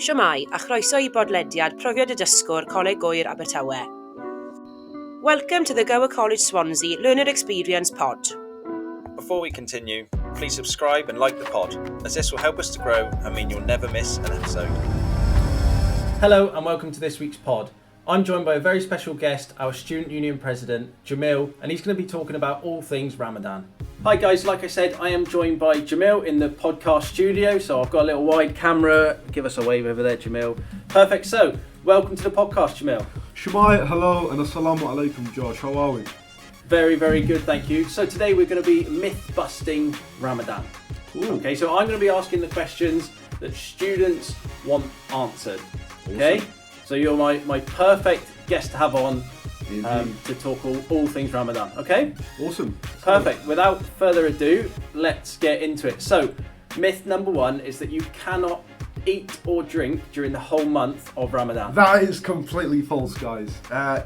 Siwmai a chroeso i bodlediad Profiad y Dysgwr Coleg Oer Abertawe. Welcome to the Gower College Swansea Learner Experience Pod. Before we continue, please subscribe and like the pod, as this will help us to grow and mean you'll never miss an episode. Hello and welcome to this week's pod. I'm joined by a very special guest, our Student Union President, Jamil, and he's going to be talking about all things Ramadan. Hi guys, like I said, I am joined by Jamil in the podcast studio, so I've got a little wide camera. Give us a wave over there, Jamil. Perfect, so welcome to the podcast, Jamil. Shemai, hello, and assalamu alaikum, Josh. How are we? Very, very good, thank you. So today we're going to be myth-busting Ramadan. Ooh. Okay, so I'm going to be asking the questions that students want answered. Okay, Awesome. So you're my perfect guest to have on to talk all things Ramadan. Okay, Awesome. perfect. Without further ado, let's get into it. So, myth number one is that you cannot eat or drink during the whole month of Ramadan. That is completely false, guys.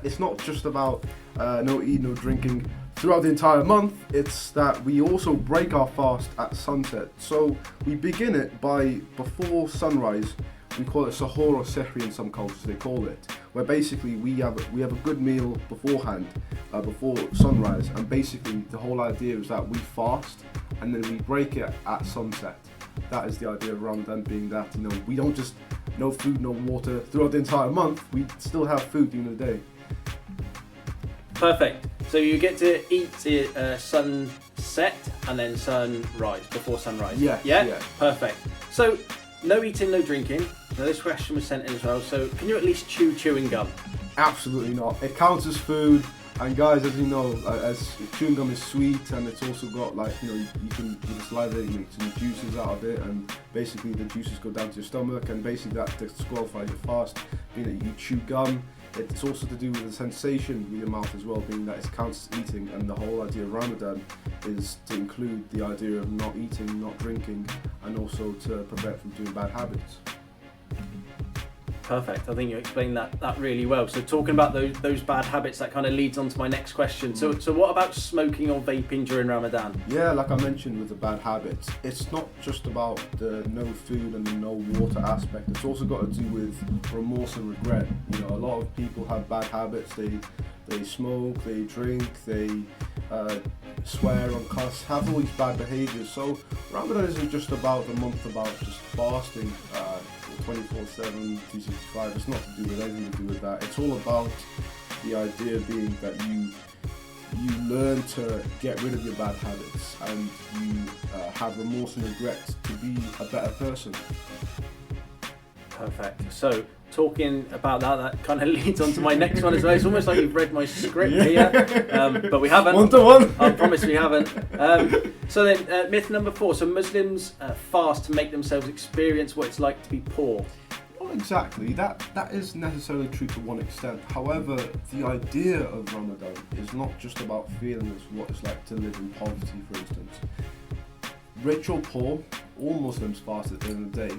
It's not just about no eating, no drinking throughout the entire month. It's that we also break our fast at sunset. So we begin it before sunrise. We call it sahur or sehri in some cultures, they call it, where basically we have a good meal beforehand, before sunrise, and basically the whole idea is that we fast and then we break it at sunset. That is the idea of Ramadan, being that, we don't just no food, no water throughout the entire month. We still have food during the day. Perfect. So you get to eat sunset and then sunrise, before sunrise. Yes, Yeah? yeah. Perfect. So, no eating, no drinking. Now this question was sent in as well. So, can you at least chew chewing gum? Absolutely not. It counts as food, and guys, as you know, as chewing gum is sweet, and it's also got you can with the saliva you make some juices out of it, and basically the juices go down to your stomach, and basically that disqualifies your fast. Being that you chew gum, it's also to do with the sensation with your mouth as well, being that it counts as eating, and the whole idea of Ramadan is to include the idea of not eating, not drinking, and also to prevent from doing bad habits. Perfect. I think you explained that really well. So talking about those bad habits, that kind of leads on to my next question. So what about smoking or vaping during Ramadan? Yeah, like I mentioned with the bad habits, it's not just about the no food and the no water aspect. It's also got to do with remorse and regret. A lot of people have bad habits. They smoke, they drink, they swear or cuss, have all these bad behaviours. So Ramadan isn't just about the month about just fasting 24/7, 365. It's not to do with anything to do with that. It's all about the idea being that you learn to get rid of your bad habits, and you have remorse and regret to be a better person. Perfect. So talking about that kind of leads on to my next one as well. It's almost like you've read my script here, but we haven't. 1-to-1. I promise we haven't. So then, myth number 4. So Muslims fast to make themselves experience what it's like to be poor. Not exactly. That is necessarily true to one extent. However, the idea of Ramadan is not just about feeling as what it's like to live in poverty, for instance. Rich or poor, all Muslims fast at the end of the day.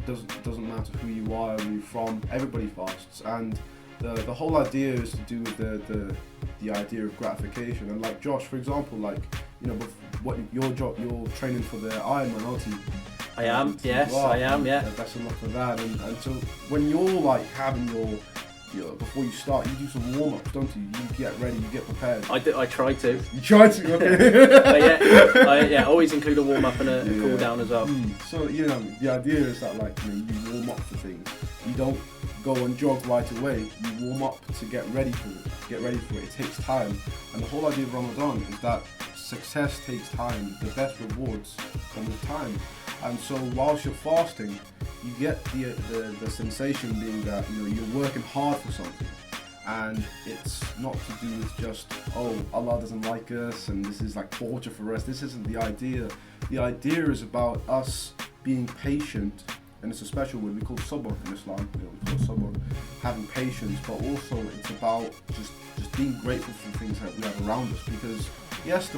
It doesn't matter who you are, where you're from, everybody fasts. And the whole idea is to do with the idea of gratification. And like Josh, for example, what your job, you're training for the Ironman, aren't you? I am, yes, Wow. I am, yeah. Best of luck for that. And so when you're having your before you start, you do some warm-ups, don't you? You get ready, you get prepared. I try to. You try to, okay. But I always include a warm-up and a cool down as well. So, the idea is that you warm up for things. You don't go and jog right away. You warm up to get ready for it. It takes time. And the whole idea of Ramadan is that success takes time. The best rewards come with time. And so whilst you're fasting, you get the sensation being that you're working hard for something, and it's not to do with just Allah doesn't like us and this is like torture for us. This isn't the idea. The idea is about us being patient, and it's a special word we call sabr in Islam. We call sabr, having patience, but also it's about just being grateful for the things that we have around us, because yes,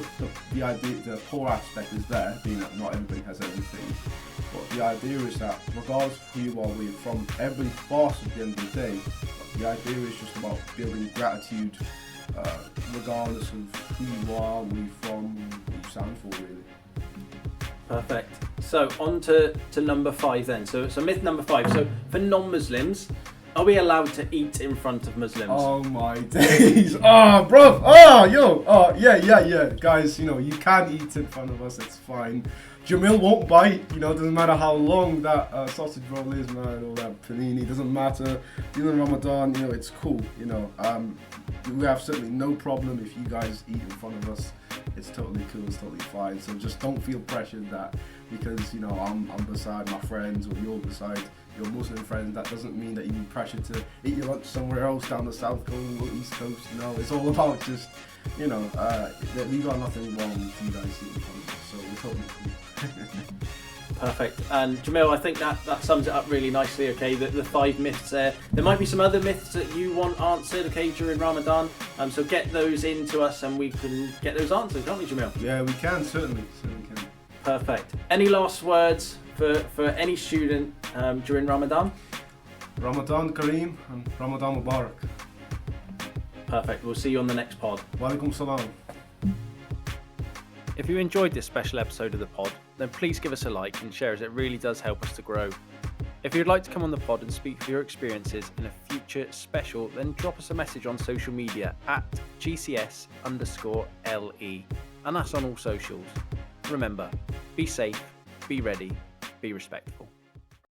the idea, the poor aspect is there, being that not everybody has everything. But the idea is that regardless of who you are, where you're from, everybody fasts at the end of the day. The idea is just about building gratitude, regardless of who you are, where you're from, what you stand for, really. Perfect. So on to number 5 then. So myth number 5. So for non-Muslims, are we allowed to eat in front of Muslims? Oh my days. Oh, bro. Oh, yo. Oh, yeah. Guys, you can eat in front of us. It's fine. Jamil won't bite. Doesn't matter how long that sausage roll is, man, or that panini. Doesn't matter. During Ramadan, it's cool. We have certainly no problem if you guys eat in front of us. It's totally cool. It's totally fine. So just don't feel pressured that because I'm beside my friends or you're beside your Muslim friends. That doesn't mean that you need pressure to eat your lunch somewhere else down the south coast or east coast. It's all about just that we got nothing wrong with you guys eating in front of us. So we're totally cool. Perfect. And Jamil, I think that sums it up really nicely. Okay, the 5 myths there. There might be some other myths that you want answered, okay, during Ramadan. So get those into us and we can get those answered, can't we, Jamil? Yeah, we can, certainly can. Perfect. Any last words for any student during Ramadan? Ramadan Kareem and Ramadan Mubarak. Perfect. We'll see you on the next pod. Walaikum salam. If you enjoyed this special episode of the pod, then please give us a like and share as it really does help us to grow. If you'd like to come on the pod and speak of your experiences in a future special, then drop us a message on social media at GCS_LE, and that's on all socials. Remember, be safe, be ready, be respectful.